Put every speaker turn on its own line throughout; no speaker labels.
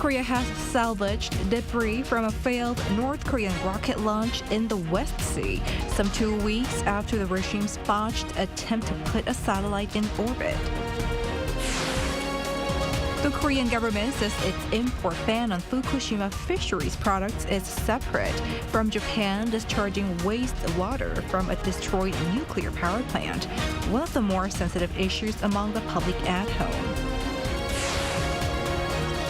Korea has salvaged debris from a failed North Korean rocket launch in the West Sea, some 2 weeks after the regime's botched attempt to put a satellite in orbit. The Korean government says its import ban on Fukushima fisheries products is separate from Japan discharging wastewater from a destroyed nuclear power plant, one of the more sensitive issues among the public at home.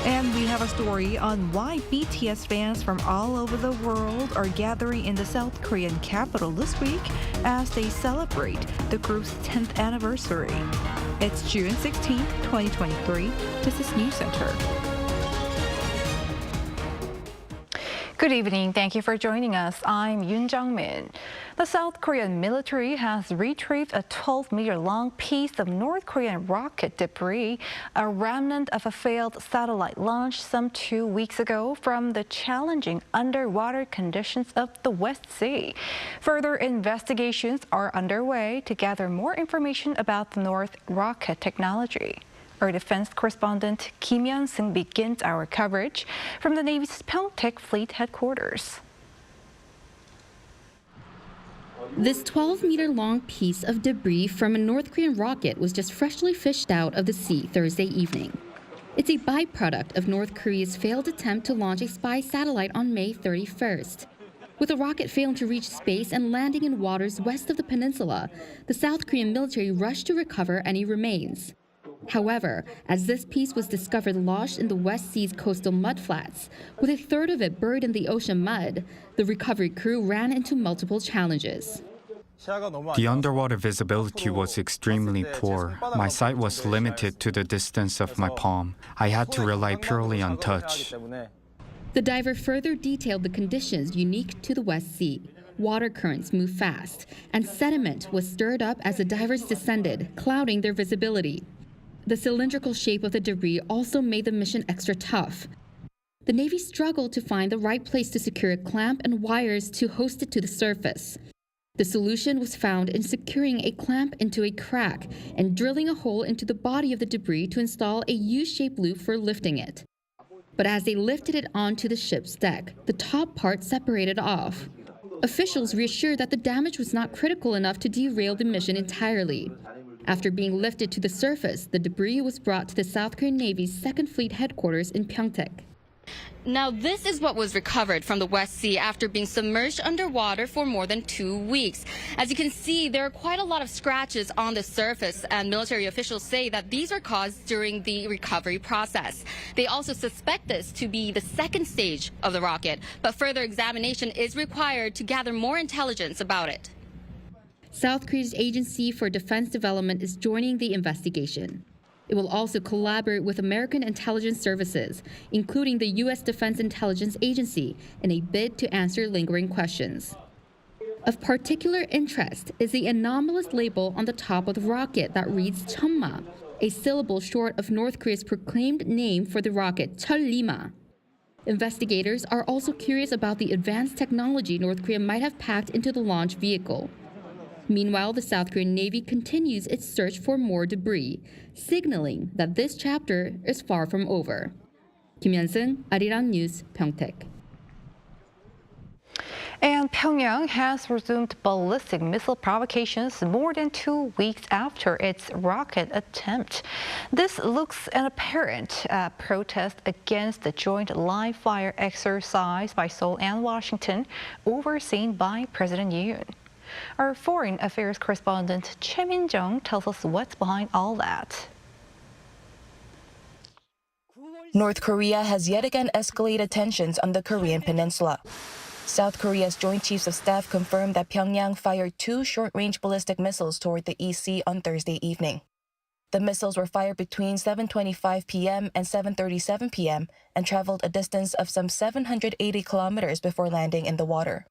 And we have a story on why BTS fans from all over the world are gathering in the South Korean capital this week as they celebrate the group's 10th anniversary. It's June 16, 2023. This is News Center. Good evening. Thank you for joining us. I'm Yoon Jung-min. The South Korean military has retrieved a 12-meter-long piece of North Korean rocket debris, a remnant of a failed satellite launch some 2 weeks ago from the challenging underwater conditions of the West Sea. Further investigations are underway to gather more information about the North rocket technology. Our defense correspondent Kim Hyun-sung begins our coverage from the Navy's Pyeongtaek Fleet Headquarters.
This 12-meter-long piece of debris from a North Korean rocket was just freshly fished out of the sea Thursday evening. It's a byproduct of North Korea's failed attempt to launch a spy satellite on May 31st. With the rocket failing to reach space and landing in waters west of the peninsula, the South Korean military rushed to recover any remains. However, as this piece was discovered lodged in the West Sea's coastal mudflats, with a third of it buried in the ocean mud, the recovery crew ran into multiple challenges.
The underwater visibility was extremely poor. My sight was limited to the distance of my palm. I had to rely purely on touch.
The diver further detailed the conditions unique to the West Sea. Water currents moved fast, and sediment was stirred up as the divers descended, clouding their visibility. The cylindrical shape of the debris also made the mission extra tough. The Navy struggled to find the right place to secure a clamp and wires to hoist it to the surface. The solution was found in securing a clamp into a crack and drilling a hole into the body of the debris to install a U-shaped loop for lifting it. But as they lifted it onto the ship's deck, the top part separated off. Officials reassured that the damage was not critical enough to derail the mission entirely. After being lifted to the surface, the debris was brought to the South Korean Navy's 2nd Fleet headquarters in Pyeongtaek.
Now, this is what was recovered from the West Sea after being submerged underwater for more than 2 weeks. As you can see, there are quite a lot of scratches on the surface, and military officials say that these are caused during the recovery process. They also suspect this to be the second stage of the rocket, but further examination is required to gather more intelligence about it.
South Korea's Agency for Defense Development is joining the investigation. It will also collaborate with American intelligence services, including the U.S. Defense Intelligence Agency, in a bid to answer lingering questions. Of particular interest is the anomalous label on the top of the rocket that reads Cheonma, a syllable short of North Korea's proclaimed name for the rocket, Cheollima. Investigators are also curious about the advanced technology North Korea might have packed into the launch vehicle. Meanwhile, the South Korean Navy continues its search for more debris, signaling that this chapter is far from over. Kim Hyun-sung, Arirang News, Pyeongtaek.
And Pyongyang has resumed ballistic missile provocations more than 2 weeks after its rocket attempt. This looks an apparent protest against the joint live-fire exercise by Seoul and Washington, overseen by President Yoon. Our foreign affairs correspondent Choi Min-jung tells us what's behind all that.
North Korea has yet again escalated tensions on the Korean peninsula. South Korea's Joint Chiefs of Staff confirmed that Pyongyang fired 2 short-range ballistic missiles toward the EC on Thursday evening. The missiles were fired between 7:25 p.m. and 7:37 p.m. and traveled a distance of some 780 kilometers before landing in the water.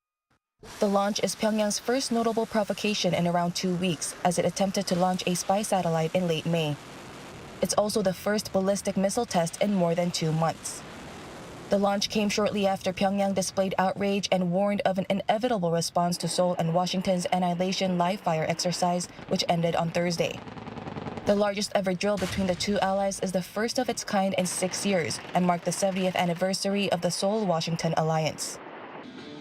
The launch is Pyongyang's first notable provocation in around 2 weeks, as it attempted to launch a spy satellite in late May. It's also the first ballistic missile test in more than 2 months. The launch came shortly after Pyongyang displayed outrage and warned of an inevitable response to Seoul and Washington's Annihilation live-fire exercise, which ended on Thursday. The largest ever drill between the two allies is the first of its kind in 6 years and marked the 70th anniversary of the Seoul-Washington alliance.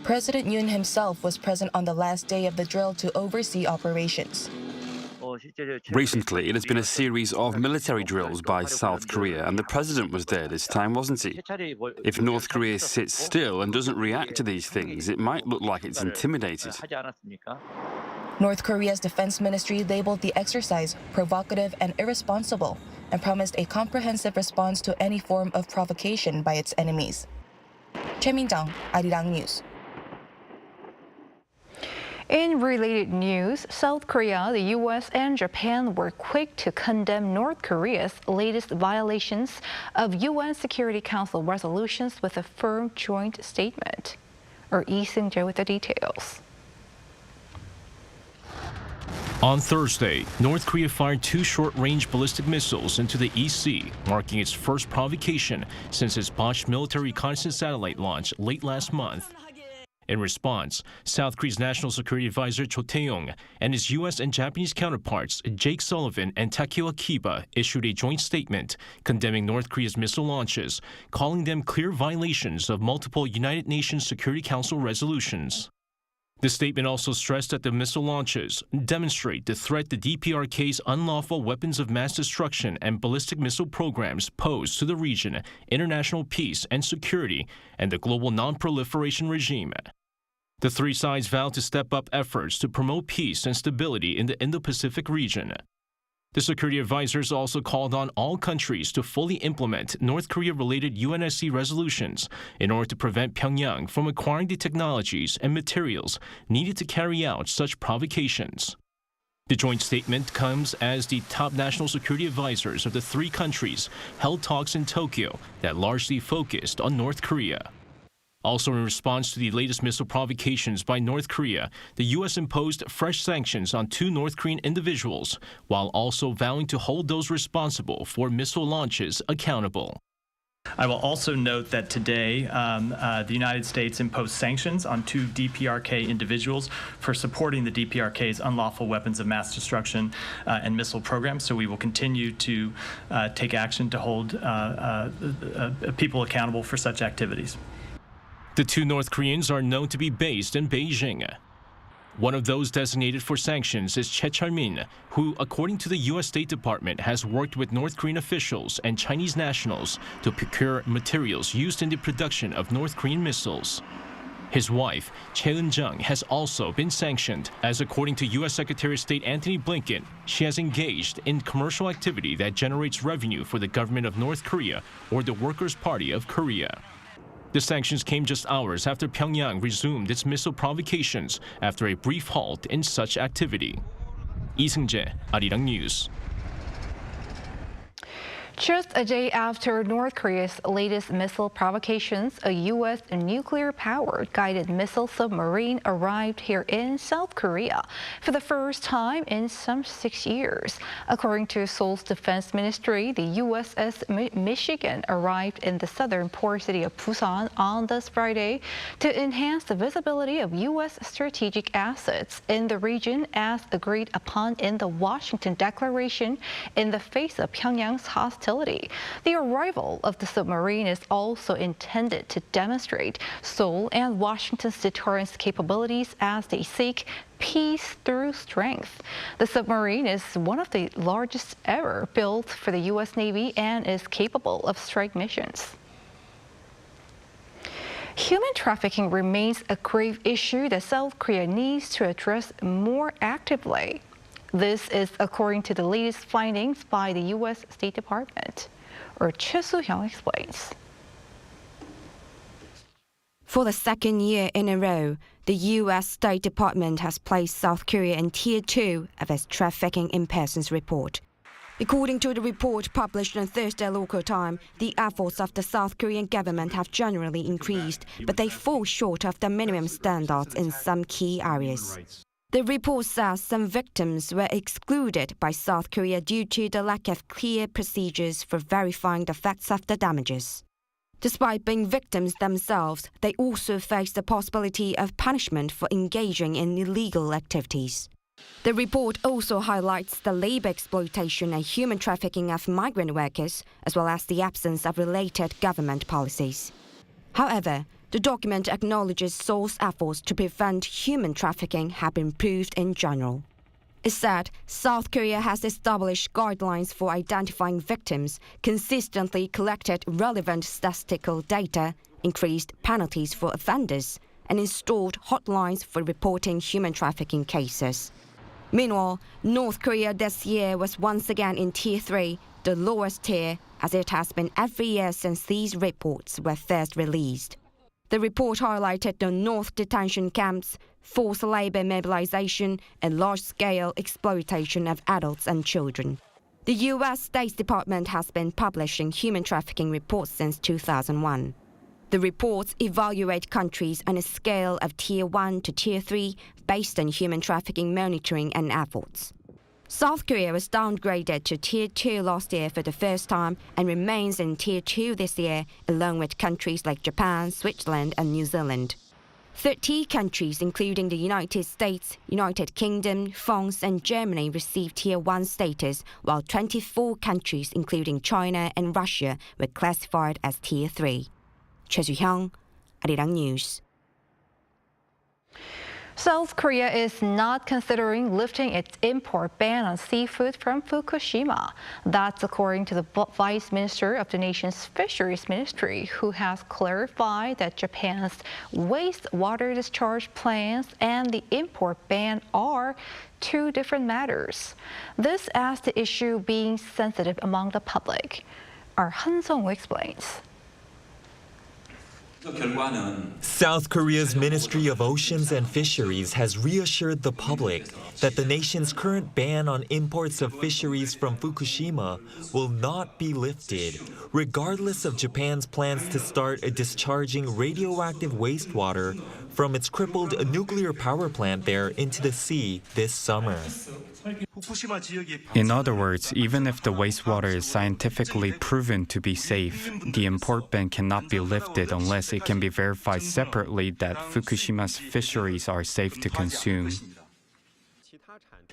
President Yoon himself was present on the last day of the drill to oversee operations.
Recently, it has been a series of military drills by South Korea, and the president was there this time, wasn't he? If North Korea sits still and doesn't react to these things, it might look like it's intimidated.
North Korea's defense ministry labeled the exercise provocative and irresponsible and promised a comprehensive response to any form of provocation by its enemies. Choi Min-jung, Arirang News.
In related news, South Korea, the U.S., and Japan were quick to condemn North Korea's latest violations of UN Security Council resolutions with a firm joint statement. Lee Seung-jae with the details.
On Thursday, North Korea fired 2 short-range ballistic missiles into the East Sea, marking its first provocation since its botched military reconnaissance satellite launch late last month. In response, South Korea's National Security Advisor Cho Tae-yong and his U.S. and Japanese counterparts Jake Sullivan and Takeo Kiba issued a joint statement condemning North Korea's missile launches, calling them clear violations of multiple United Nations Security Council resolutions. The statement also stressed that the missile launches demonstrate the threat the DPRK's unlawful weapons of mass destruction and ballistic missile programs pose to the region, international peace and security, and the global non-proliferation regime. The 3 sides vowed to step up efforts to promote peace and stability in the Indo-Pacific region. The security advisors also called on all countries to fully implement North Korea-related UNSC resolutions in order to prevent Pyongyang from acquiring the technologies and materials needed to carry out such provocations. The joint statement comes as the top national security advisors of the 3 countries held talks in Tokyo that largely focused on North Korea. Also in response to the latest missile provocations by North Korea, the U.S. imposed fresh sanctions on 2 North Korean individuals, while also vowing to hold those responsible for missile launches accountable.
I will also note that today the United States imposed sanctions on 2 DPRK individuals for supporting the DPRK's unlawful weapons of mass destruction and missile programs. So we will continue to take action to hold people accountable for such activities.
The 2 North Koreans are known to be based in Beijing. One of those designated for sanctions is Choi Chol-min, who, according to the U.S. State Department, has worked with North Korean officials and Chinese nationals to procure materials used in the production of North Korean missiles. His wife, Chae Eun-jung, has also been sanctioned, as according to U.S. Secretary of State Antony Blinken, she has engaged in commercial activity that generates revenue for the government of North Korea or the Workers' Party of Korea. The sanctions came just hours after Pyongyang resumed its missile provocations after a brief halt in such activity. Lee Seung-jae, Arirang News.
Just a day after North Korea's latest missile provocations, a U.S. nuclear-powered guided missile submarine arrived here in South Korea for the first time in some 6 years. According to Seoul's defense ministry, the USS Michigan arrived in the southern port city of Busan on this Friday to enhance the visibility of U.S. strategic assets in the region as agreed upon in the Washington Declaration in the face of Pyongyang's hostility. The arrival of the submarine is also intended to demonstrate Seoul and Washington's deterrence capabilities as they seek peace through strength. The submarine is one of the largest ever built for the U.S. Navy and is capable of strike missions. Human trafficking remains a grave issue that South Korea needs to address more actively. This is according to the latest findings by the U.S. State Department. Choi Soo-hyung explains.
For the 2nd year in a row, the U.S. State Department has placed South Korea in Tier 2 of its Trafficking in Persons report. According to the report published on Thursday local time, the efforts of the South Korean government have generally increased, but they fall short of the minimum standards in some key areas. The report says some victims were excluded by South Korea due to the lack of clear procedures for verifying the facts of the damages. Despite being victims themselves, they also face the possibility of punishment for engaging in illegal activities. The report also highlights the labor exploitation and human trafficking of migrant workers, as well as the absence of related government policies. However, the document acknowledges Seoul's efforts to prevent human trafficking have improved in general. It said South Korea has established guidelines for identifying victims, consistently collected relevant statistical data, increased penalties for offenders, and installed hotlines for reporting human trafficking cases. Meanwhile, North Korea this year was once again in Tier 3, the lowest tier, as it has been every year since these reports were first released. The report highlighted the North detention camps, forced labor mobilization, and large-scale exploitation of adults and children. The U.S. State Department has been publishing human trafficking reports since 2001. The reports evaluate countries on a scale of Tier 1 to Tier 3 based on human trafficking monitoring and efforts. South Korea was downgraded to Tier 2 last year for the first time and remains in Tier 2 this year, along with countries like Japan, Switzerland, and New Zealand. 30 countries, including the United States, United Kingdom, France, and Germany, received Tier 1 status, while 24 countries, including China and Russia, were classified as Tier 3. Choi Soo-hyung, Arirang News.
South Korea is not considering lifting its import ban on seafood from Fukushima. That's according to the Vice Minister of the nation's Fisheries Ministry, who has clarified that Japan's wastewater discharge plans and the import ban are two different matters. This as the issue being sensitive among the public. Our Han Song-woo explains.
South Korea's Ministry of Oceans and Fisheries has reassured the public that the nation's current ban on imports of fisheries from Fukushima will not be lifted, regardless of Japan's plans to start discharging radioactive wastewater from its crippled nuclear power plant there into the sea this summer.
In other words, even if the wastewater is scientifically proven to be safe, the import ban cannot be lifted unless it can be verified separately that Fukushima's fisheries are safe to consume.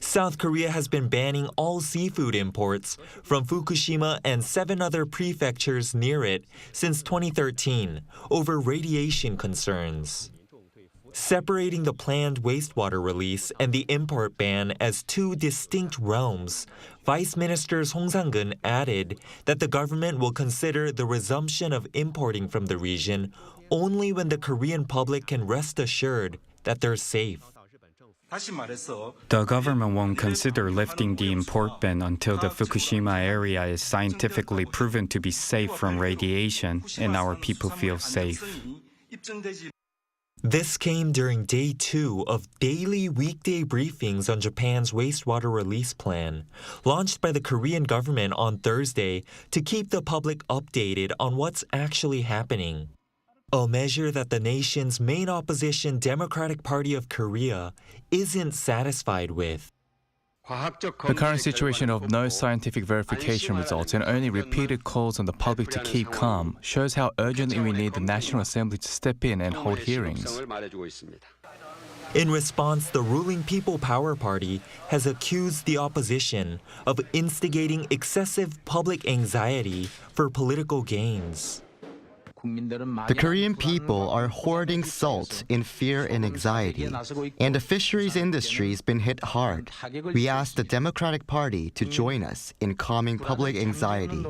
South Korea has been banning all seafood imports from Fukushima and 7 other prefectures near it since 2013 over radiation concerns. Separating the planned wastewater release and the import ban as two distinct realms, Vice Minister Song Sang-keun added that the government will consider the resumption of importing from the region only when the Korean public can rest assured that they're safe.
The government won't consider lifting the import ban until the Fukushima area is scientifically proven to be safe from radiation and our people feel safe.
This came during day 2 of daily weekday briefings on Japan's wastewater release plan, launched by the Korean government on Thursday to keep the public updated on what's actually happening. A measure that the nation's main opposition Democratic Party of Korea isn't satisfied with.
The current situation of no scientific verification results and only repeated calls on the public to keep calm shows how urgently we need the National Assembly to step in and hold hearings.
In response, the ruling People Power Party has accused the opposition of instigating excessive public anxiety for political gains.
The Korean people are hoarding salt in fear and anxiety, and the fisheries industry has been hit hard. We ask the Democratic Party to join us in calming public anxiety.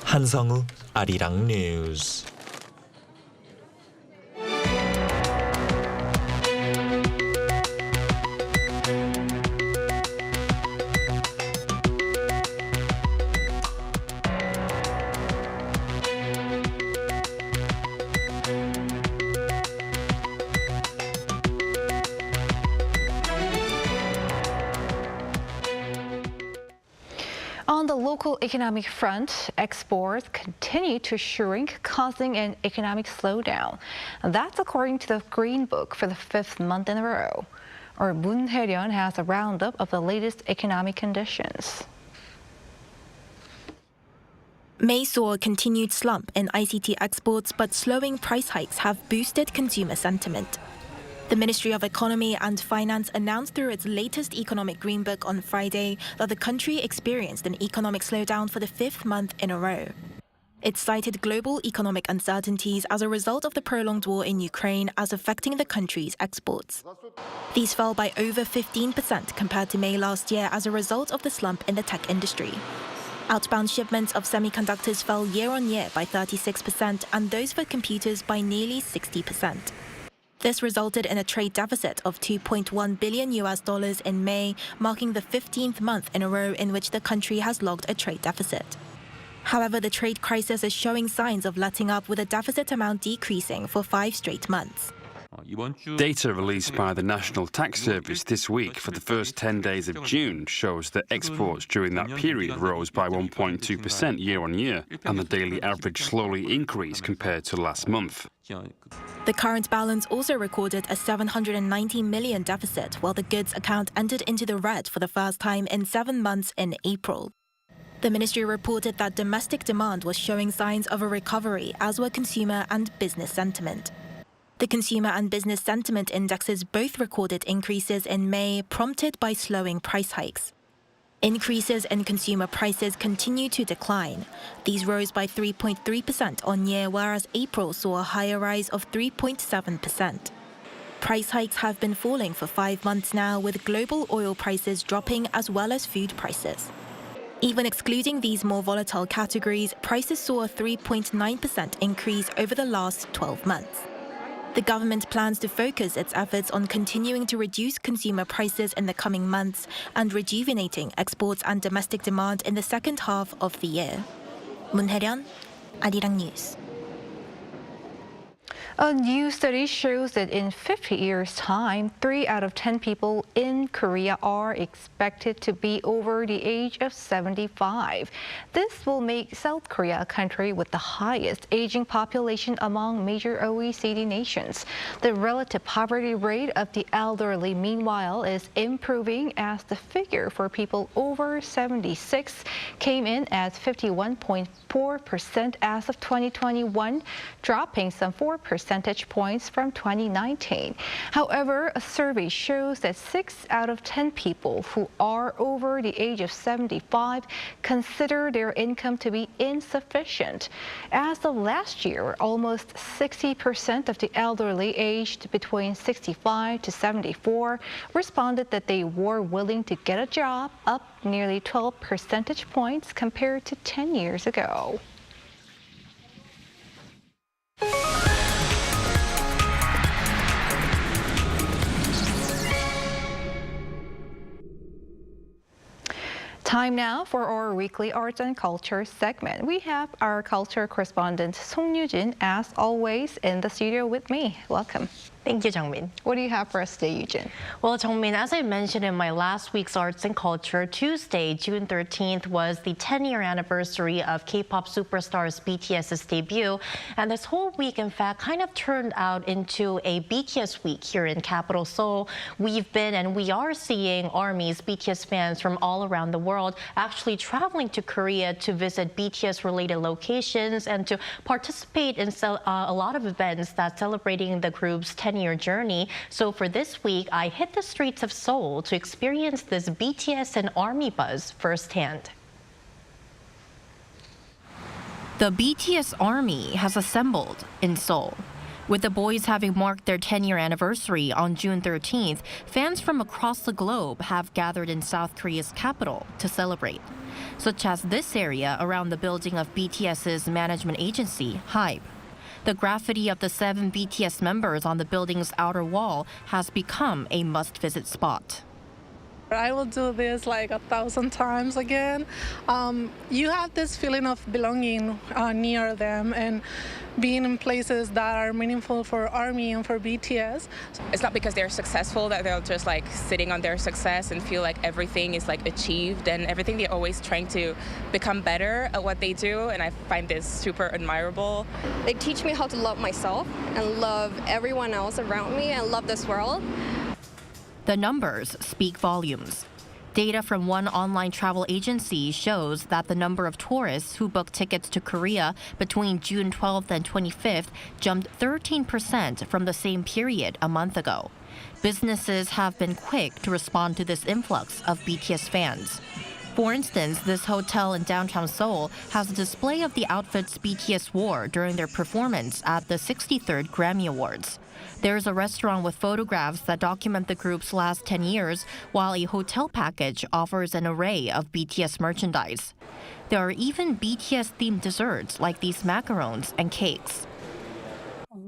Han Sung-woo, Arirang News.
On the local economic front, exports continue to shrink, causing an economic slowdown. That's according to the Green Book for the 5th month in a row. Our Moon Hae-ryun has a roundup of the latest economic conditions.
May saw a continued slump in ICT exports, but slowing price hikes have boosted consumer sentiment. The Ministry of Economy and Finance announced through its latest economic green book on Friday that the country experienced an economic slowdown for the 5th month in a row. It cited global economic uncertainties as a result of the prolonged war in Ukraine as affecting the country's exports. These fell by over 15% compared to May last year as a result of the slump in the tech industry. Outbound shipments of semiconductors fell year-on-year by 36% and those for computers by nearly 60%. This resulted in a trade deficit of $2.1 billion in May, marking the 15th month in a row in which the country has logged a trade deficit. However, the trade crisis is showing signs of letting up, with a deficit amount decreasing for 5 straight months.
Data released by the National Tax Service this week for the first 10 days of June shows that exports during that period rose by 1.2% year-on-year, and the daily average slowly increased compared to last month.
The current balance also recorded a $790 million deficit, while the goods account entered into the red for the first time in 7 months in April. The ministry reported that domestic demand was showing signs of a recovery, as were consumer and business sentiment. The consumer and business sentiment indexes both recorded increases in May, prompted by slowing price hikes. Increases in consumer prices continue to decline. These rose by 3.3% on year, whereas April saw a higher rise of 3.7%. Price hikes have been falling for 5 months now, with global oil prices dropping as well as food prices. Even excluding these more volatile categories, prices saw a 3.9% increase over the last 12 months. The government plans to focus its efforts on continuing to reduce consumer prices in the coming months and rejuvenating exports and domestic demand in the second half of the year. Moon Hae-ryun, Arirang News.
A new study shows that in 50 years' time, 3 out of 10 people in Korea are expected to be over the age of 75. This will make South Korea a country with the highest aging population among major OECD nations. The relative poverty rate of the elderly, meanwhile, is improving, as the figure for people over 76 came in at 51.4% as of 2021, dropping some 4 percentage points from 2019. However, a survey shows that 6 out of 10 people who are over the age of 75 consider their income to be insufficient. As of last year, almost 60% of the elderly aged between 65 to 74 responded that they were willing to get a job, up nearly 12 percentage points compared to 10 years ago. Time now for our weekly arts and culture segment. We have our culture correspondent Song Yujin, as always, in the studio with me. Welcome.
Thank you, Jungmin.
What do you have for us today, Yujin?
Well, Jungmin, as I mentioned in my last week's Arts and Culture, Tuesday, June 13th, was the 10-year anniversary of K-pop superstars BTS's debut. And this whole week, in fact, kind of turned out into a BTS week here in capital Seoul. We've been and we are seeing armies, BTS fans from all around the world, actually traveling to Korea to visit BTS-related locations and to participate in a lot of events that's celebrating the group's 10-year journey. So for this week, I hit the streets of Seoul to experience this BTS and ARMY buzz firsthand. The BTS ARMY has assembled in Seoul. With the boys having marked their 10-year anniversary on June 13th, fans from across the globe have gathered in South Korea's capital to celebrate, such as this area around the building of BTS's management agency, HYBE. The graffiti of the 7 BTS members on the building's outer wall has become a must-visit spot.
I will do this like 1,000 times again. You have this feeling of belonging near them and being in places that are meaningful for ARMY and for BTS.
It's not because they're successful that they're just like sitting on their success and feel like everything is like achieved and everything. They're always trying to become better at what they do, and I find this super admirable.
They teach me how to love myself and love everyone else around me and love this world.
The numbers speak volumes. Data from one online travel agency shows that the number of tourists who booked tickets to Korea between June 12th and 25th jumped 13% from the same period a month ago. Businesses have been quick to respond to this influx of BTS fans. For instance, this hotel in downtown Seoul has a display of the outfits BTS wore during their performance at the 63rd Grammy Awards. There's a restaurant with photographs that document the group's last 10 years, while a hotel package offers an array of BTS merchandise. There are even BTS-themed desserts like these macarons and cakes.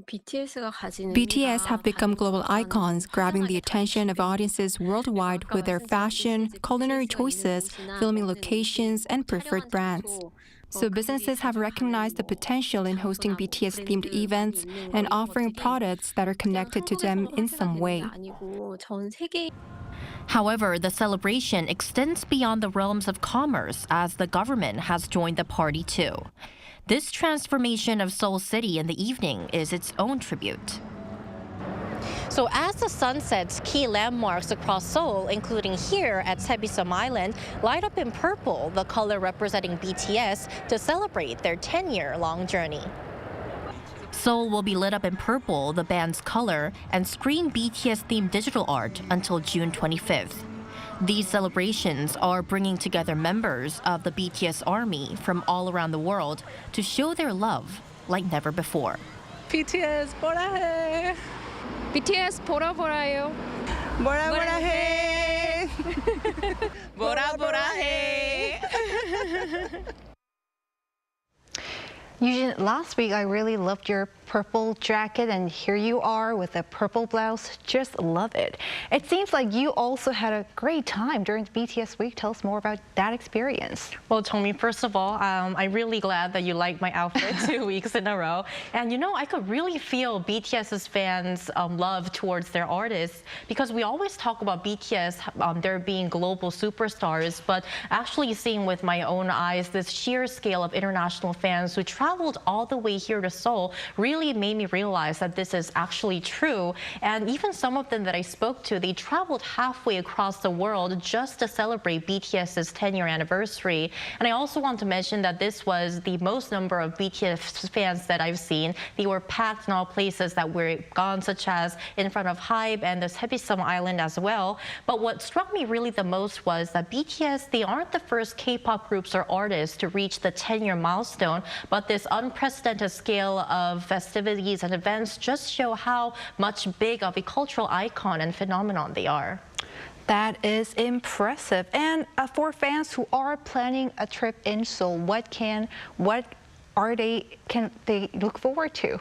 BTS have become global icons, grabbing the attention of audiences worldwide with their fashion, culinary choices, filming locations, and preferred brands. So businesses have recognized the potential in hosting BTS-themed events and offering products that are connected to them in some way.
However, the celebration extends beyond the realms of commerce as the government has joined the party too. This transformation of Seoul City in the evening is its own tribute. So as the sun sets, key landmarks across Seoul, including here at Sebisum Island, light up in purple, the color representing BTS, to celebrate their 10-year-long journey. Seoul will be lit up in purple, the band's color, and screen BTS-themed digital art until June 25th. These celebrations are bringing together members of the BTS ARMY from all around the world to show their love like never before.
BTS 보라 해.
BTS 보라 보라요.
보라 보라 해.
보라 보라 해.
Eugene, last week I really loved your purple jacket, and here you are with a purple blouse. Just love it. It seems like you also had a great time during BTS week. Tell us more about that experience.
Well, Tommy, first of all, I'm really glad that you liked my outfit 2 weeks in a row. And you know, I could really feel BTS's fans' love towards their artists, because we always talk about BTS, there being global superstars, but actually seeing with my own eyes this sheer scale of international fans who traveled all the way here to Seoul really made me realize that this is actually true. And even some of them that I spoke to, they traveled halfway across the world just to celebrate BTS's 10-year anniversary. And I also want to mention that this was the most number of BTS fans that I've seen. They were packed in all places that we're gone, such as in front of HYBE and the Sebisum Island as well. But what struck me really the most was that BTS, they aren't the first K-pop groups or artists to reach the 10-year milestone, but this unprecedented scale of festivities and events just show how much big of a cultural icon and phenomenon they are.
That is impressive. And for fans who are planning a trip in Seoul, what can they look forward to?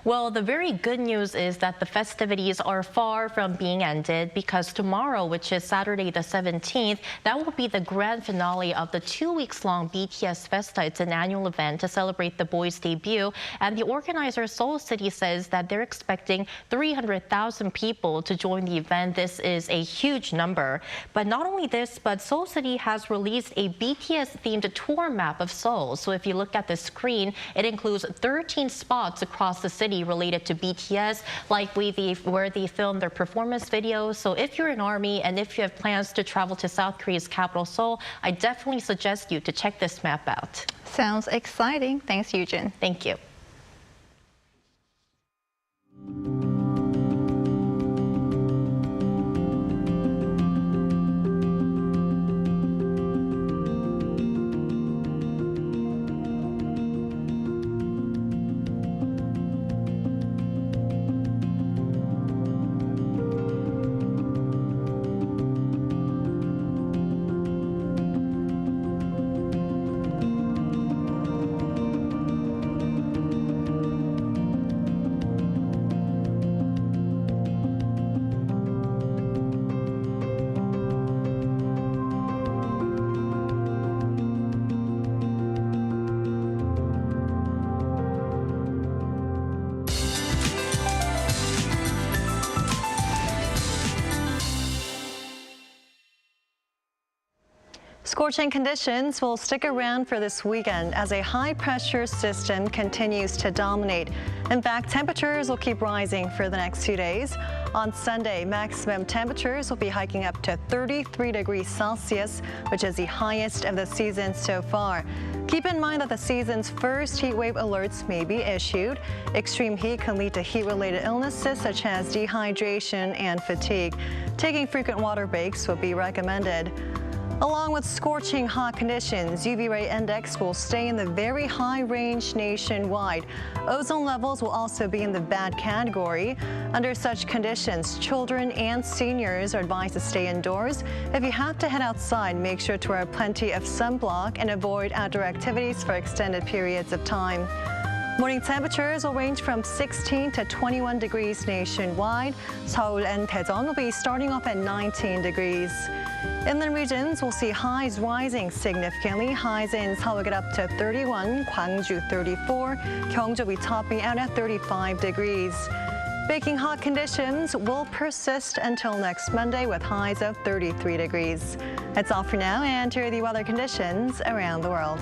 Well, the very good news is that the festivities are far from being ended, because tomorrow, which is Saturday the 17th, that will be the grand finale of the 2-week-long BTS Festa. It's an annual event to celebrate the boys' debut, and the organizer Seoul City says that they're expecting 300,000 people to join the event. This is a huge number. But not only this, but Seoul City has released a BTS-themed tour map of Seoul. So if you look at the screen, it includes 13 spots across the city related to BTS, like where they filmed their performance videos. So if you're an ARMY and if you have plans to travel to South Korea's capital, Seoul, I definitely suggest you to check this map out.
Sounds exciting. Thanks, Eugene.
Thank you.
Scorching conditions will stick around for this weekend as a high-pressure system continues to dominate. In fact, temperatures will keep rising for the next 2 days. On Sunday, maximum temperatures will be hiking up to 33 degrees Celsius, which is the highest of the season so far. Keep in mind that the season's first heat wave alerts may be issued. Extreme heat can lead to heat-related illnesses such as dehydration and fatigue. Taking frequent water breaks would be recommended. Along with scorching hot conditions, UV ray index will stay in the very high range nationwide. Ozone levels will also be in the bad category. Under such conditions, children and seniors are advised to stay indoors. If you have to head outside, make sure to wear plenty of sunblock and avoid outdoor activities for extended periods of time. Morning temperatures will range from 16 to 21 degrees nationwide. Seoul and Daejeon will be starting off at 19 degrees. Inland regions will see highs rising significantly. Highs in Seoul will get up to 31, Gwangju 34, Gyeongju will be topping out at 35 degrees. Baking hot conditions will persist until next Monday with highs of 33 degrees. That's all for now, and here are the weather conditions around the world.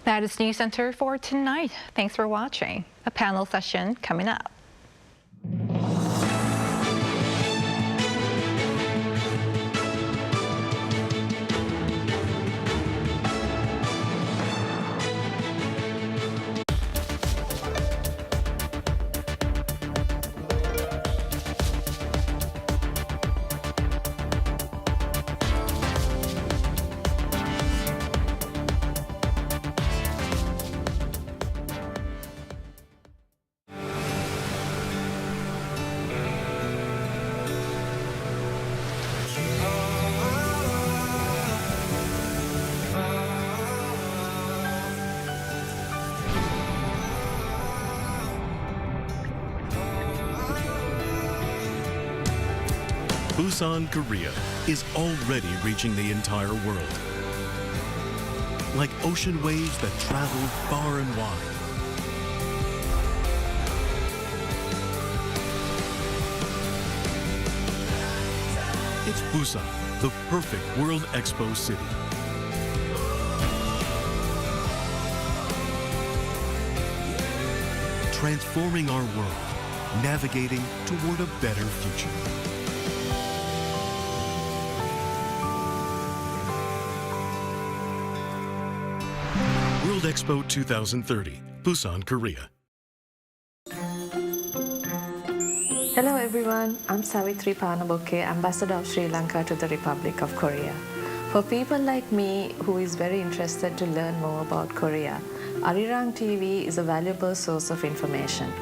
That is News Center for tonight. Thanks for watching. A panel session coming up.
Busan, Korea is already reaching the entire world. Like ocean waves that travel far and wide. It's Busan, the perfect World Expo city. Transforming our world, navigating toward a better future. World Expo 2030, Busan, Korea.
Hello everyone, I'm Savitri Panaboke, Ambassador of Sri Lanka to the Republic of Korea. For people like me who is very interested to learn more about Korea, Arirang TV is a valuable source of information.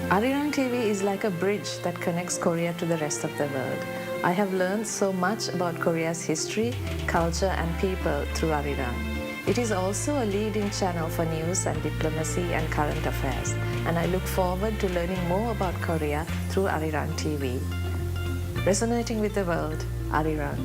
Arirang TV is like a bridge that connects Korea to the rest of the world. I have learned so much about Korea's history, culture and people through Arirang. It is also a leading channel for news and diplomacy and current affairs, and I look forward to learning more about Korea through Arirang TV. Resonating with the world, Arirang.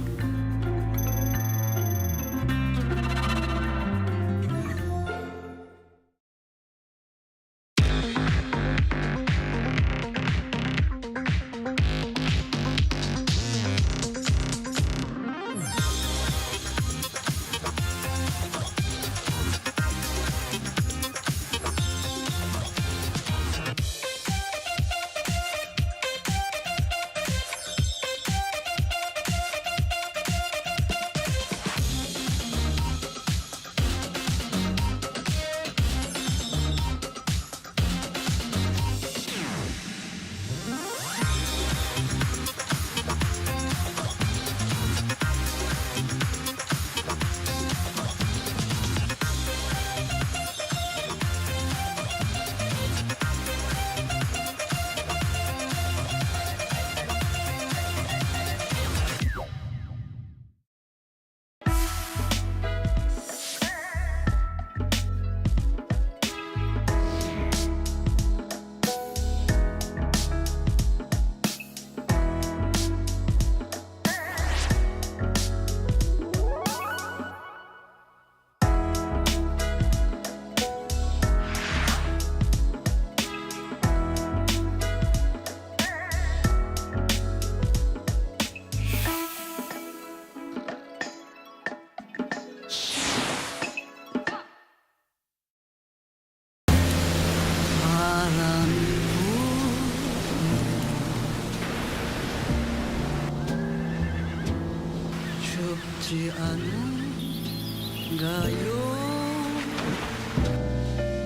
있지 않은가요?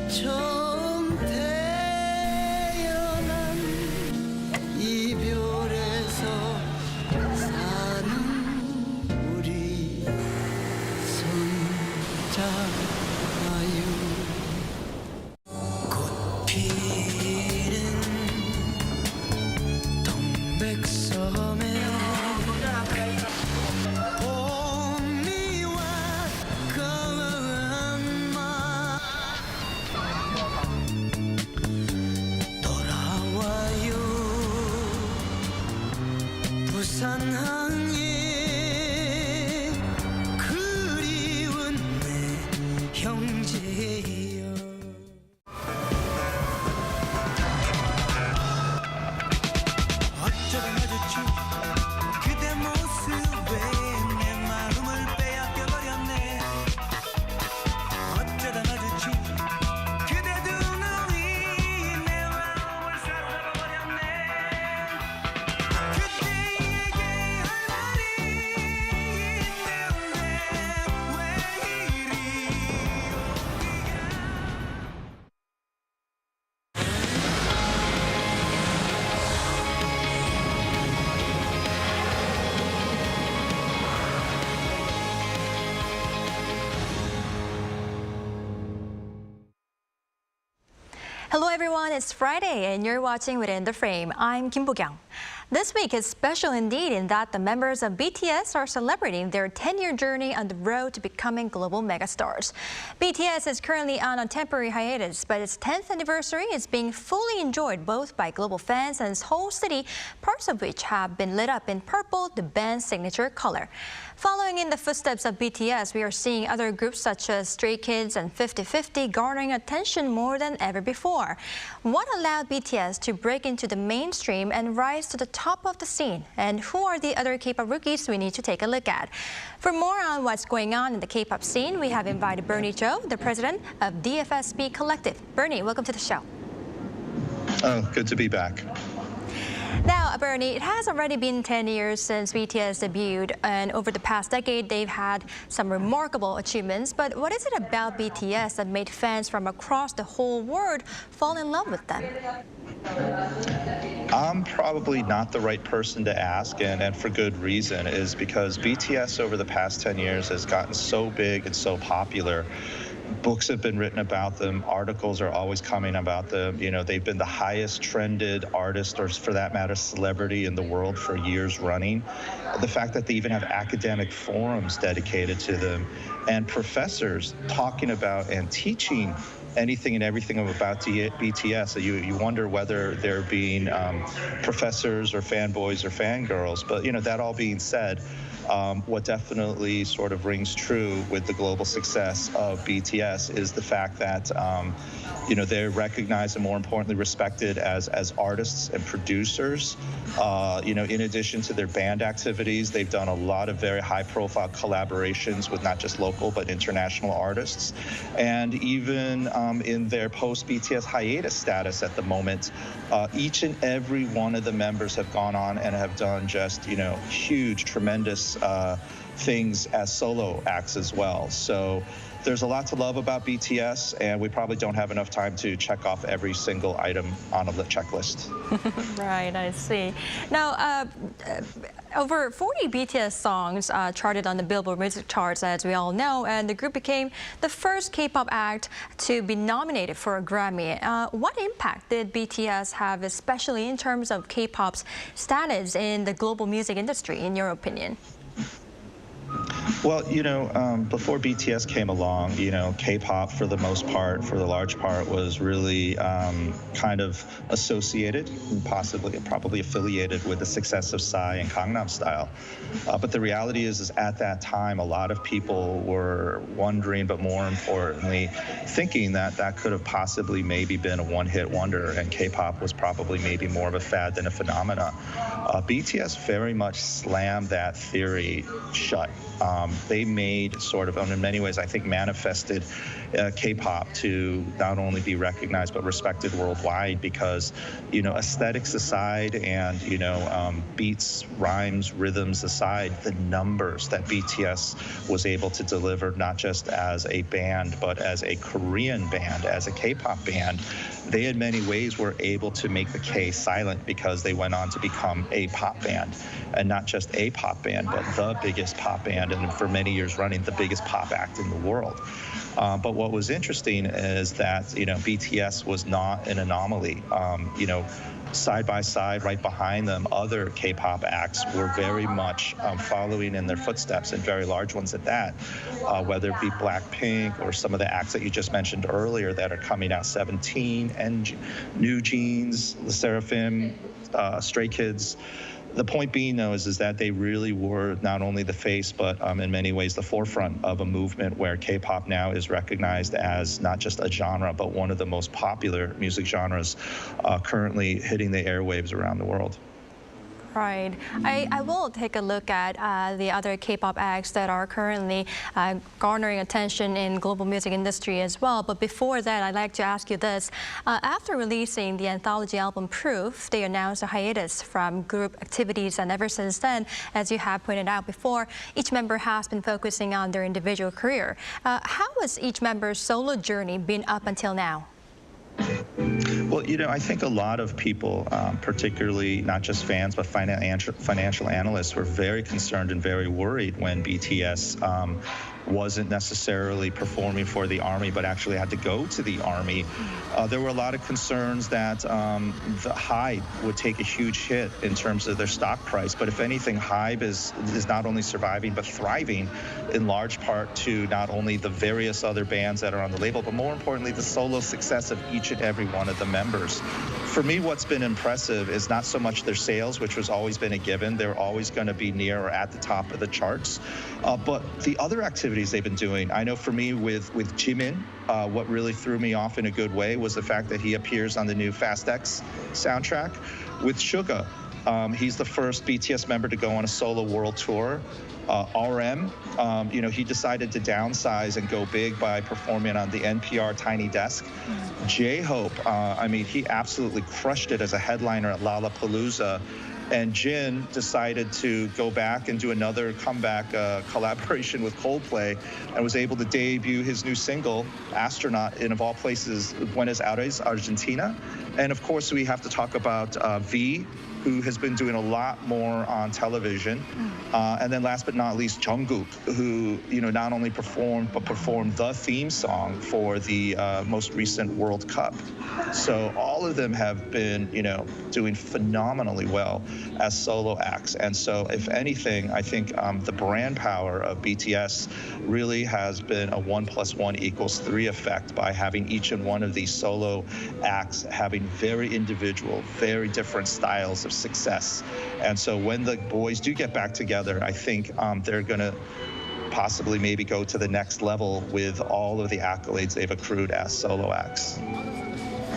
처음 태어난 이별에서 사는 우리 손잡아요. 꽃 피는 동백섬에 봄이와 강한 마 돌아와요. 부산항에 그리운 내 형제여. 어쩌다 마주친 그대 모습에 내 마음을 빼앗겨버렸네. 어쩌다 마주친 그대 두 눈이 내 마음을 사로잡아버렸네. 그대에게 할 말이 있는데 왜 이리
Hello everyone, it's Friday and you're watching Within the Frame. I'm Kim Bo-kyung. This week is special indeed in that the members of BTS are celebrating their 10-year journey on the road to becoming global megastars. BTS is currently on a temporary hiatus, but its 10th anniversary is being fully enjoyed both by global fans and Seoul city, parts of which have been lit up in purple, the band's signature color. Following in the footsteps of BTS, we are seeing other groups such as Stray Kids and 50/50 garnering attention more than ever before. What allowed BTS to break into the mainstream and rise to the top of the scene? And who are the other K-pop rookies we need to take a look at? For more on what's going on in the K-pop scene, we have invited Bernie Cho, the president of DFSB Collective. Bernie, welcome to the show.
Oh, good to be back.
Now, Bernie, it has already been 10 years since BTS debuted, and over the past decade, they've had some remarkable achievements. But what is it about BTS that made fans from across the whole world fall in love with them?
I'm probably not the right person to ask, and for good reason, is because BTS over the past 10 years has gotten so big and so popular. Books have been written about them. Articles are always coming about them. You know, they've been the highest trended artist, or for that matter, celebrity in the world for years running. The fact that they even have academic forums dedicated to them and professors talking about and teaching anything and everything about BTS. So you wonder whether they're being professors or fanboys or fangirls. But, you know, that all being said, what definitely sort of rings true with the global success of BTS is the fact that, you know, they're recognized and more importantly respected as artists and producers. You know, in addition to their band activities, they've done a lot of very high-profile collaborations with not just local but international artists. And even in their post-BTS hiatus status at the moment, each and every one of the members have gone on and have done just, you know, huge, tremendous things as solo acts as well. So there's a lot to love about BTS, and we probably don't have enough time to check off every single item on the checklist.
Right, I see. Now, over 40 BTS songs charted on the Billboard music charts, as we all know, and the group became the first K-pop act to be nominated for a Grammy. What impact did BTS have, especially in terms of K-pop's status in the global music industry, in your opinion?
Well, you know, before BTS came along, you know, K-pop for the most part, for the large part, was really kind of associated and probably affiliated with the success of Psy and Gangnam Style. But the reality is at that time, a lot of people were wondering, but more importantly, thinking that that could have possibly maybe been a one-hit wonder, and K-pop was probably maybe more of a fad than a phenomena. BTS very much slammed that theory shut. they made sort of, in many ways, I think, manifested K-pop to not only be recognized but respected worldwide because, aesthetics aside and, beats, rhymes, rhythms aside, the numbers that BTS was able to deliver, not just as a band, but as a Korean band, as a K-pop band, they in many ways were able to make the K silent because they went on to become a pop band, and not just a pop band, but the biggest pop band, and for many years running, the biggest pop act in the world. But what was interesting is that, BTS was not an anomaly. Side by side, right behind them, other K-pop acts were very much following in their footsteps, and very large ones at that, whether it be Blackpink or some of the acts that you just mentioned earlier that are coming out, 17, and New Jeans, the Seraphim, Stray Kids. The point being, though, is that they really were not only the face, but in many ways the forefront of a movement where K-pop now is recognized as not just a genre, but one of the most popular music genres currently hitting the airwaves around the world.
Right. I will take a look at the other K-pop acts that are currently garnering attention in global music industry as well. But before that, I'd like to ask you this. After releasing the anthology album Proof, they announced a hiatus from group activities. And ever since then, as you have pointed out before, each member has been focusing on their individual career. How has each member's solo journey been up until now?
Well, I think a lot of people, particularly not just fans, but financial analysts, were very concerned and very worried when BTS wasn't necessarily performing for the ARMY, but actually had to go to the ARMY. There were a lot of concerns that the HYBE would take a huge hit in terms of their stock price. But if anything, HYBE is not only surviving, but thriving in large part to not only the various other bands that are on the label, but more importantly, the solo success of each and every one of the members. For me, what's been impressive is not so much their sales, which has always been a given. They're always going to be near or at the top of the charts. But the other activities they've been doing, I know for me with Jimin, what really threw me off in a good way was the fact that he appears on the new Fast X soundtrack. With Suga, he's the first BTS member to go on a solo world tour. RM, he decided to downsize and go big by performing on the NPR Tiny Desk. J-Hope, he absolutely crushed it as a headliner at Lollapalooza. And Jin decided to go back and do another comeback collaboration with Coldplay and was able to debut his new single, Astronaut, in, of all places, Buenos Aires, Argentina. And of course, we have to talk about V, who has been doing a lot more on television. And then last but not least, Jungkook, who, not only performed, but performed the theme song for the most recent World Cup. So all of them have been, doing phenomenally well as solo acts. And so if anything, I think the brand power of BTS really has been a 1 + 1 = 3 effect by having each and one of these solo acts having very individual, very different styles of success. And so when the boys do get back together, I think they're going to possibly maybe go to the next level with all of the accolades they've accrued as solo acts.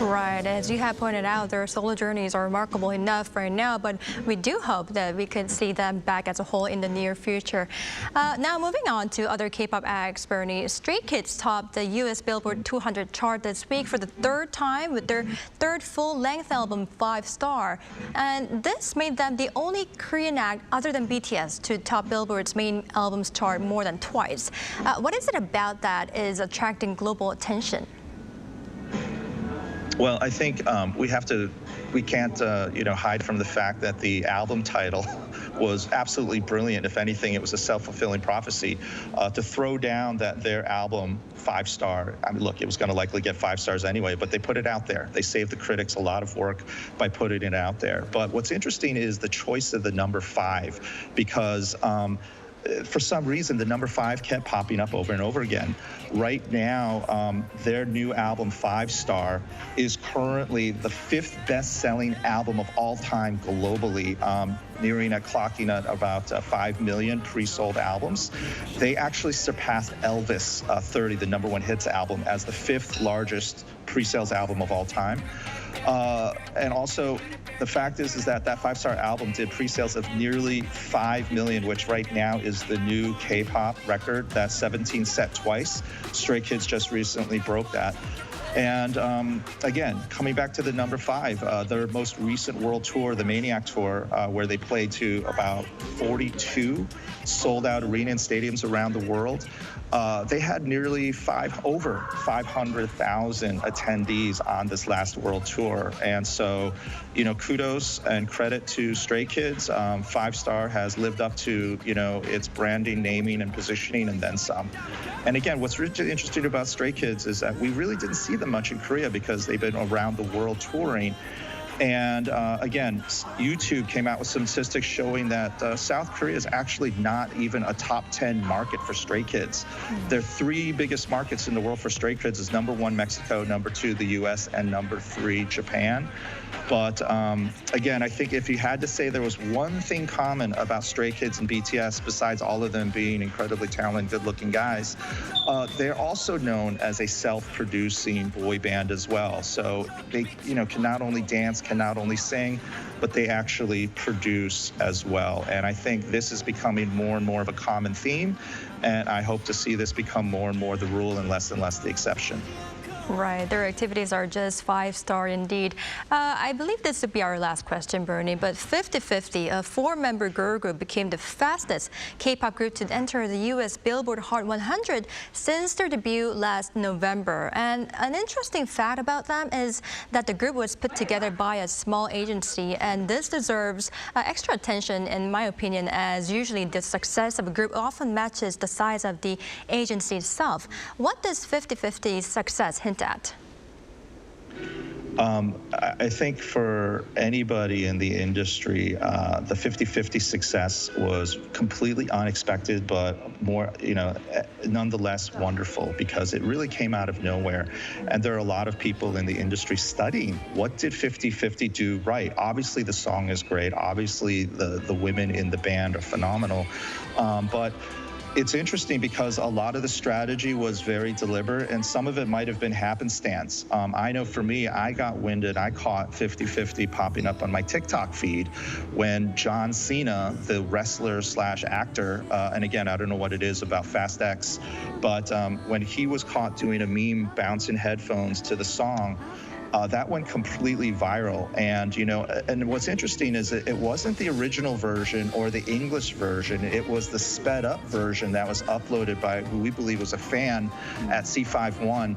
Right. As you have pointed out, their solo journeys are remarkable enough right now, but we do hope that we could see them back as a whole in the near future. Now, moving on to other K-pop acts, Bernie. Stray Kids topped the U.S. Billboard 200 chart this week for the third time with their third full-length album, 5 Star. And this made them the only Korean act other than BTS to top Billboard's main albums chart more than twice. What is it about that is attracting global attention?
Well, I think we can't hide from the fact that the album title was absolutely brilliant. If anything, it was a self-fulfilling prophecy to throw down that their album 5 Star. Look, it was going to likely get 5 stars anyway, but they put it out there. They saved the critics a lot of work by putting it out there. But what's interesting is the choice of the number 5, because for some reason, the number 5 kept popping up over and over again. Right now, their new album, 5 Star, is currently the 5th best-selling album of all time globally, clocking at about 5 million pre-sold albums. They actually surpassed Elvis 30, the #1 hits album, as the 5th largest pre-sales album of all time. And also, the fact is that that 5-star album did pre-sales of nearly 5 million, which right now is the new K-pop record. That's 17 set twice. Stray Kids just recently broke that. And again, coming back to the number 5, their most recent world tour, the Maniac Tour, where they played to about 42 sold-out arena and stadiums around the world. They had nearly over 500,000 attendees on this last world tour. And so, kudos and credit to Stray Kids. 5-star has lived up to, its branding, naming, and positioning, and then some. And again, what's really interesting about Stray Kids is that we really didn't see them much in Korea because they've been around the world touring. And again, YouTube came out with some statistics showing that South Korea is actually not even a top 10 market for Stray Kids. Their 3 biggest markets in the world for Stray Kids is number 1, Mexico, number 2, the US, and number 3, Japan. But again, I think if you had to say there was one thing common about Stray Kids and BTS, besides all of them being incredibly talented, good-looking guys, they're also known as a self-producing boy band as well. So they, can not only dance, can not only sing, but they actually produce as well. And I think this is becoming more and more of a common theme, and I hope to see this become more and more the rule and less the exception.
Right, their activities are just 5-star indeed. I believe this would be our last question, Bernie, but 50/50, a 4-member girl group, became the fastest K-pop group to enter the U.S. Billboard Hot 100 since their debut last November. And an interesting fact about them is that the group was put together by a small agency, and this deserves extra attention, in my opinion, as usually the success of a group often matches the size of the agency itself. What does 50/50's success hint at?
I think for anybody in the industry, the 50/50 success was completely unexpected, but more, nonetheless wonderful, because it really came out of nowhere. And there are a lot of people in the industry studying what did 50/50 do right. Obviously, the song is great. Obviously, the women in the band are phenomenal. But it's interesting because a lot of the strategy was very deliberate, and some of it might have been happenstance. I know for me, I got winded. I caught 50/50 popping up on my TikTok feed when John Cena, the wrestler / actor, and again, I don't know what it is about Fast X, but when he was caught doing a meme bouncing headphones to the song, that went completely viral. And, and what's interesting is that it wasn't the original version or the English version. It was the sped up version that was uploaded by who we believe was a fan at C51.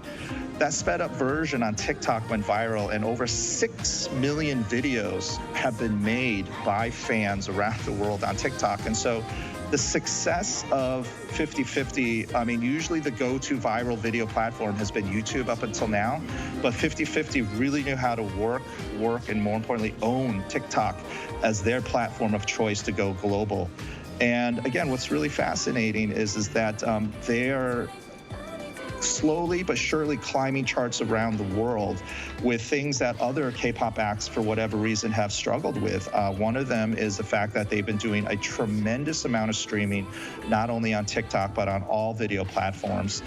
That sped up version on TikTok went viral, and over 6 million videos have been made by fans around the world on TikTok. And so the success of 50/50, I mean, usually the go-to viral video platform has been YouTube up until now, but 50/50 really knew how to work, and more importantly, own TikTok as their platform of choice to go global. And again, what's really fascinating is that they're slowly but surely climbing charts around the world with things that other K-pop acts, for whatever reason, have struggled with. One of them is the fact that they've been doing a tremendous amount of streaming, not only on TikTok, but on all video platforms,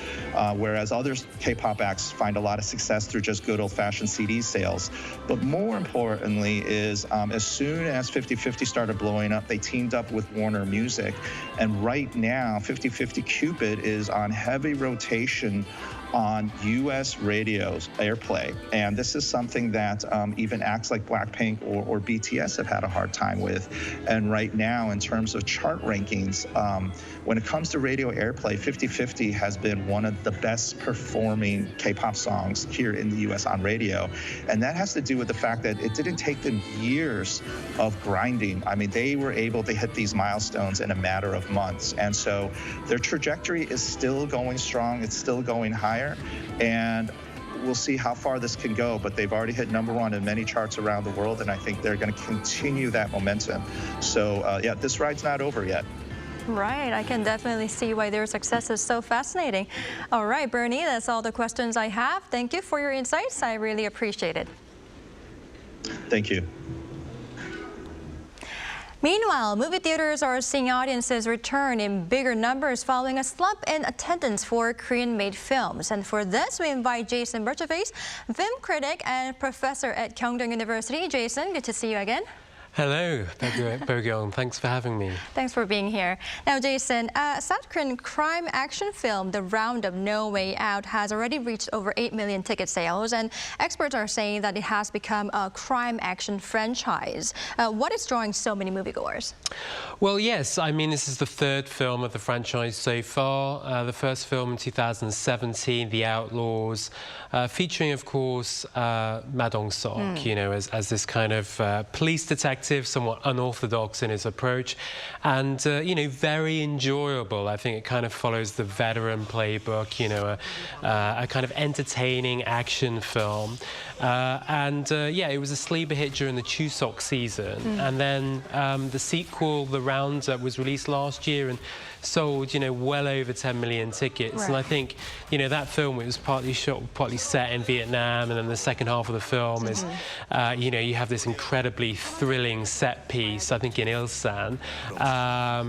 whereas other K-pop acts find a lot of success through just good old-fashioned CD sales. But more importantly is, as soon as 50/50 started blowing up, they teamed up with Warner Music, and right now, 50/50 Cupid is on heavy rotation on U.S. radio's airplay. And this is something that even acts like Blackpink or BTS have had a hard time with. And right now, in terms of chart rankings, when it comes to radio airplay, 50/50 has been one of the best performing K-pop songs here in the U.S. on radio. And that has to do with the fact that it didn't take them years of grinding. I mean, they were able to hit these milestones in a matter of months. And so their trajectory is still going strong. It's still going higher. And we'll see how far this can go, but they've already hit #1 in many charts around the world, and I think they're going to continue that momentum. So, yeah, this ride's not over yet.
Right, I can definitely see why their success is so fascinating. All right, Bernie, that's all the questions I have. Thank you for your insights. I really appreciate it.
Thank you.
Meanwhile, movie theaters are seeing audiences return in bigger numbers following a slump in attendance for Korean-made films. And for this, we invite Jason Berthoface, film critic and professor at Kyungdong University. Jason, good to see you again.
Hello, Bo-kyung. Thanks for having me.
Thanks for being here. Now, Jason, a South Korean crime action film, The Roundup: No Way Out, has already reached over 8 million ticket sales, and experts are saying that it has become a crime action franchise. What is drawing so many moviegoers?
Well, yes, I mean, this is the third film of the franchise so far. The first film in 2017, The Outlaws, featuring, of course, Ma Dong-seok, you know, as this kind of police detective, somewhat unorthodox in his approach, and you know, very enjoyable. I think it kind of follows the veteran playbook, you know, a kind of entertaining action film. Yeah, it was a sleeper hit during the Chuseok season, and then the sequel, The Roundup, was released last year and sold, you know, well over 10 million tickets. Right. And I think, you know, that film, it was partly shot, partly set in Vietnam, and then the second half of the film is, you know, you have this incredibly thrilling set piece, I think in Ilsan,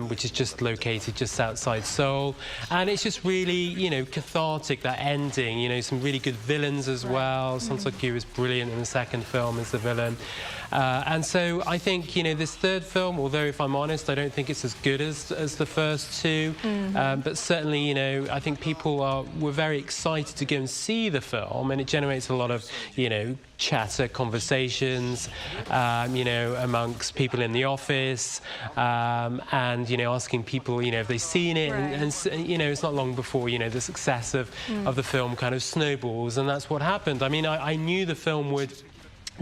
which is just located just outside Seoul. And it's just really, you know, cathartic, that ending, you know, some really good villains as well. Song Seok-kyu is brilliant in the second film as the villain. And so I think, you know, this third film, although if I'm honest, I don't think it's as good as the first two, but certainly, you know, I think people were very excited to go and see the film, and it generates a lot of, you know, chatter, conversations, you know, amongst people in the office, and, you know, asking people, you know, if they've seen it, and you know, it's not long before, you know, the success of the film kind of snowballs, and that's what happened. I mean, I knew the film would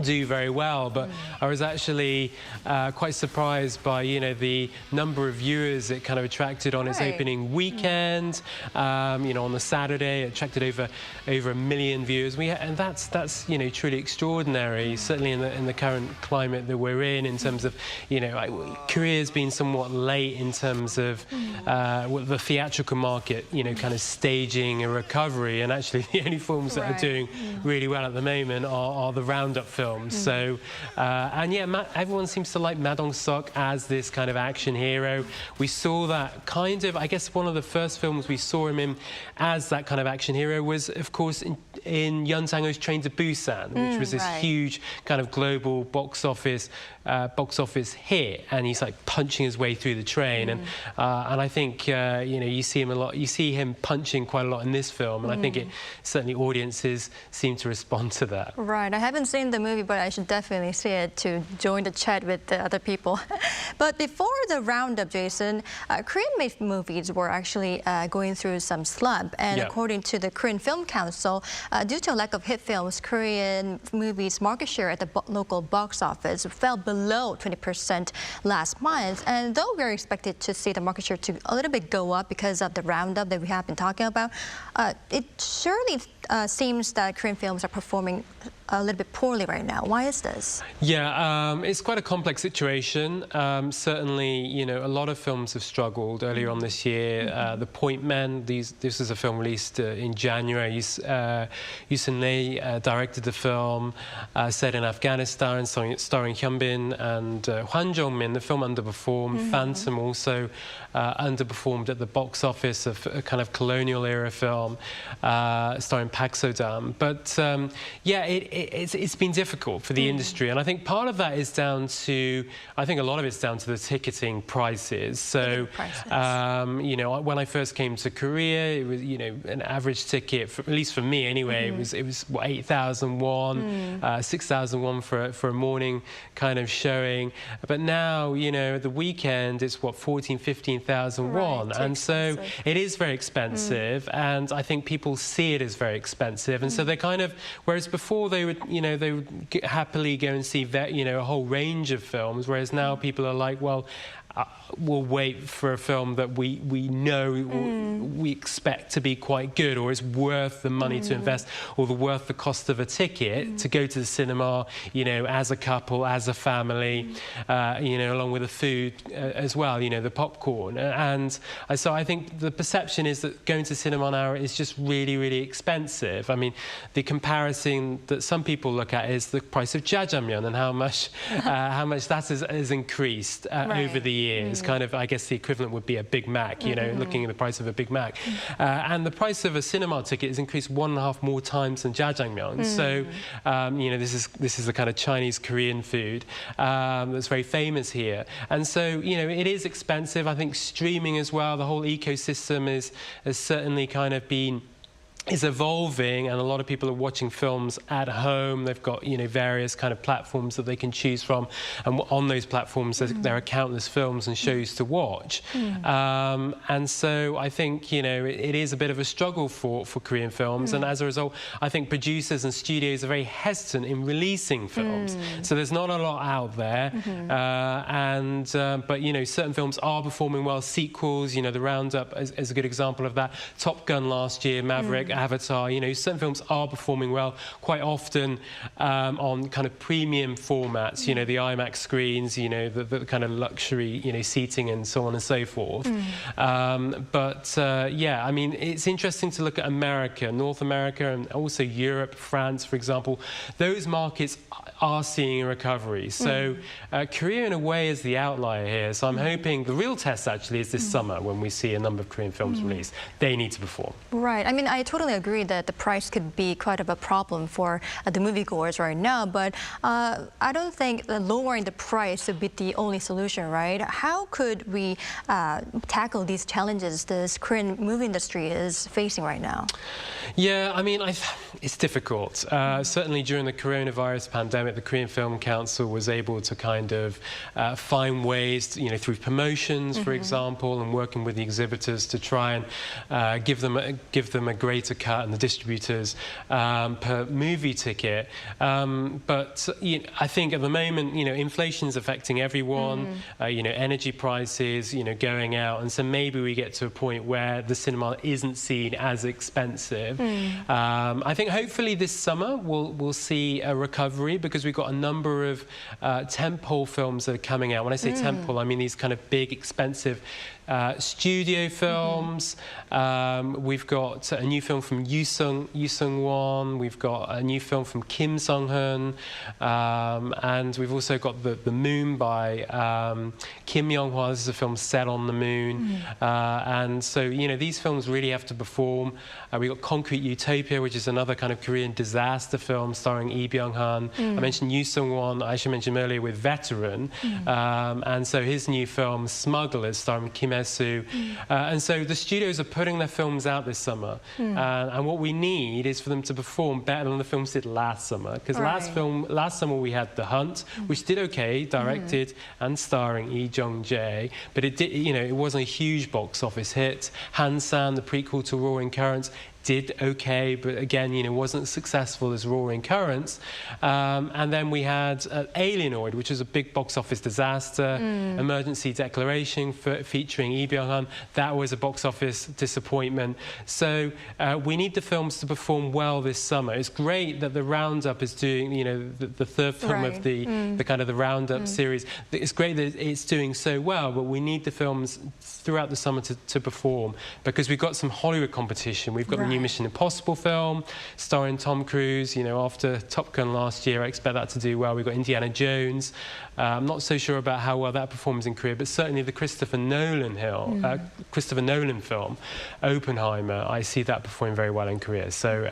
do very well, but I was actually quite surprised by, you know, the number of viewers it kind of attracted on its opening weekend. You know, on the Saturday, it attracted over 1 million viewers. And that's you know, truly extraordinary. Certainly in the current climate that we're in terms of, you know, Korea's been somewhat late in terms of the theatrical market, you know, kind of staging a recovery. And actually, the only films that are doing really well at the moment are the Roundup films. So, and yeah, everyone seems to like Ma Dong-seok as this kind of action hero. We saw that kind of, I guess one of the first films we saw him in as that kind of action hero was, of course, in Yoon Sang-ho's Train to Busan, which was this huge kind of global box office hit, and he's like punching his way through the train, and I think you know, you see him a lot. You see him punching quite a lot in this film, and I think certainly audiences seem to respond to that.
Right. I haven't seen the movie, but I should definitely see it to join the chat with the other people. But before the Roundup, Jason, Korean-made movies were actually going through some slump, and according to the Korean Film Council, due to a lack of hit films, Korean movies' market share at the local box office fell below 20% last month. And though we're expected to see the market share to a little bit go up because of the Roundup that we have been talking about, it surely seems that Korean films are performing a little bit poorly right now. Why is this? Yeah,
it's quite a complex situation. Certainly, you know, a lot of films have struggled earlier on this year. The Point Men, this is a film released in January. Yusun Lee directed the film, set in Afghanistan, starring Hyunbin and Hwan Jong-min. The film underperformed. Phantom also underperformed at the box office, of a kind of colonial era film starring Park So-dam. But yeah, it's been difficult for the industry, and I think part of that is down to, I think a lot of it's down to the ticketing prices. So, you know, when I first came to Korea, it was, you know, an average ticket, at least for me anyway, it was what, 8,000 won, 6,000 won for a morning kind of showing. But now, you know, the weekend it's what, 15,000 won, and so it is very expensive, and I think people see it as very expensive, and so they kind of, whereas before they would, you know, they would happily go and see, you know, a whole range of films, whereas now people are like, well, will wait for a film that we know we expect to be quite good, or is worth the money to invest, or worth the cost of a ticket to go to the cinema, you know, as a couple, as a family, you know, along with the food as well, you know, the popcorn. And so I think the perception is that going to cinema now is just really, really expensive. I mean, the comparison that some people look at is the price of jjajangmyeon and how much that has increased over the years. Kind of, I guess the equivalent would be a Big Mac, you know, looking at the price of a Big Mac. And the price of a cinema ticket has increased 1.5 more times than jjajangmyeon. So, you know, this is the kind of Chinese Korean food that's very famous here. And so, you know, it is expensive. I think streaming as well, the whole ecosystem has certainly kind of is evolving, and a lot of people are watching films at home. They've got, you know, various kind of platforms that they can choose from, and on those platforms there are countless films and shows to watch. And so I think, you know, it is a bit of a struggle for Korean films, and as a result I think producers and studios are very hesitant in releasing films. So there's not a lot out there, but you know, certain films are performing well. Sequels, you know, the Roundup is a good example of that. Top Gun last year, Maverick, Avatar, you know, certain films are performing well, quite often on kind of premium formats, you know, the IMAX screens, you know, the kind of luxury, you know, seating and so on and so forth. Yeah, I mean, it's interesting to look at America, North America, and also Europe, France, for example. Those markets are seeing a recovery. So Korea, in a way, is the outlier here. So I'm hoping the real test actually is this summer when we see a number of Korean films released. They need to perform.
Right. I mean, I totally agree that the price could be quite of a problem for the moviegoers right now, but I don't think that lowering the price would be the only solution, right? How could we tackle these challenges this Korean movie industry is facing right now?
Yeah, I mean, it's difficult. Certainly during the coronavirus pandemic, the Korean Film Council was able to kind of find ways, to, you know, through promotions, for example, and working with the exhibitors to try and give them a greater cut, and the distributors per movie ticket. But you know, I think at the moment, you know, inflation is affecting everyone. You know, energy prices, you know, going out, and so maybe we get to a point where the cinema isn't seen as expensive. I think hopefully this summer we'll see a recovery, because we've got a number of tentpole films that are coming out. When I say tentpole, I mean these kind of big, expensive studio films. We've got a new film from Yoo Sung-won. We've got a new film from Kim Sung-hoon, and we've also got the Moon by Kim Young-hwa. This is a film set on the moon, and so, you know, these films really have to perform. We've got Concrete Utopia, which is another kind of Korean disaster film starring Lee Byung-hun. I mentioned Yoo Sung-won, I should mention earlier, with Veteran, and so his new film Smugglers, starring Kim Hye-soo. And so the studios are putting their films out this summer, and what we need is for them to perform better than the films did last summer, because last summer we had The Hunt, which did okay, directed and starring Lee Jung-jae, but it did, you know, it wasn't a huge box office hit. Hansan, the prequel to Roaring Currents, did okay, but again, you know, wasn't as successful as Roaring Currents. And then we had Alienoid, which was a big box office disaster. Emergency Declaration featuring Lee Byung-hun, that was a box office disappointment. So we need the films to perform well this summer. It's great that the Roundup is doing, you know, the third film of the kind of the Roundup series. It's great that it's doing so well, but we need the films throughout the summer to perform, because we've got some Hollywood competition. We've got the new Mission Impossible film starring Tom Cruise. You know, after Top Gun last year, I expect that to do well. We've got Indiana Jones. I'm not so sure about how well that performs in Korea, but certainly the Christopher Nolan film, Oppenheimer, I see that performing very well in Korea. So,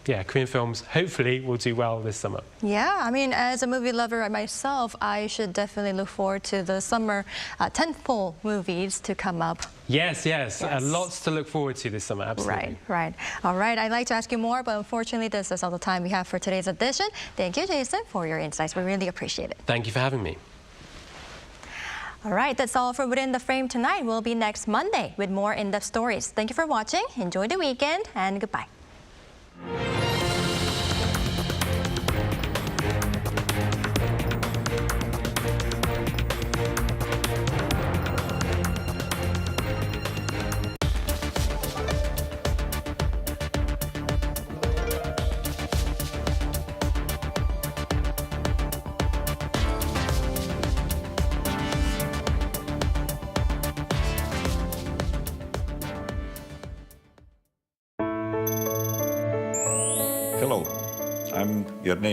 yeah, Korean films hopefully will do well this summer.
Yeah, I mean, as a movie lover myself, I should definitely look forward to the summer tentpole movies to come up.
Yes. Lots to look forward to this summer, absolutely.
Right. All right, I'd like to ask you more, but unfortunately, this is all the time we have for today's edition. Thank you, Jason, for your insights. We really appreciate it.
Thank you for having me.
All right, that's all for Within the Frame tonight. We'll be next Monday with more in-depth stories. Thank you for watching. Enjoy the weekend, and goodbye.
Your name